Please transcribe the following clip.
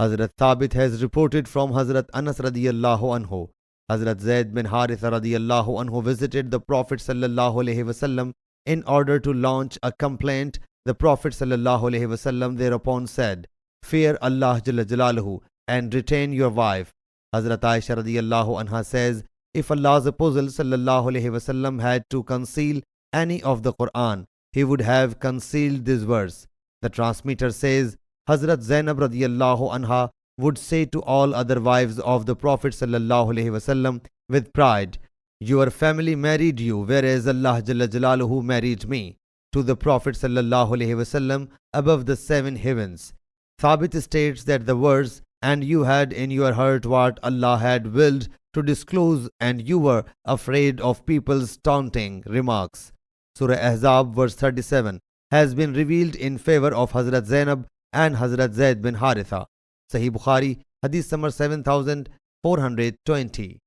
Hazrat Thabit has reported from Hazrat Anas radiyallahu anhu. Hazrat Zaid bin Haritha radiyallahu anhu visited the Prophet sallallahu alaihi wasallam in order to launch a complaint. The Prophet sallallahu alaihi wasallam thereupon said, "Fear Allah Jalla Jalaluhu and retain your wife." Hazrat Aisha radiyallahu anha says, if Allah's Apostle sallallahu alaihi wasallam had to conceal any of the Quran, he would have concealed this verse. The transmitter says, Hazrat Zainab radiyallahu anha would say to all other wives of the Prophet sallallahu alaihi wasallam with pride, "Your family married you, whereas Allah Jalla Jalaluhu married me," to the Prophet sallallahu alaihi wasallam above the 7 heavens. Thabit states that the verse, "And you had in your heart what Allah had willed to disclose, and you were afraid of people's taunting remarks," Surah Ahzab verse 37, has been revealed in favor of Hazrat Zainab and Hazrat Zaid bin Haritha. Sahih Bukhari Hadith number 7420.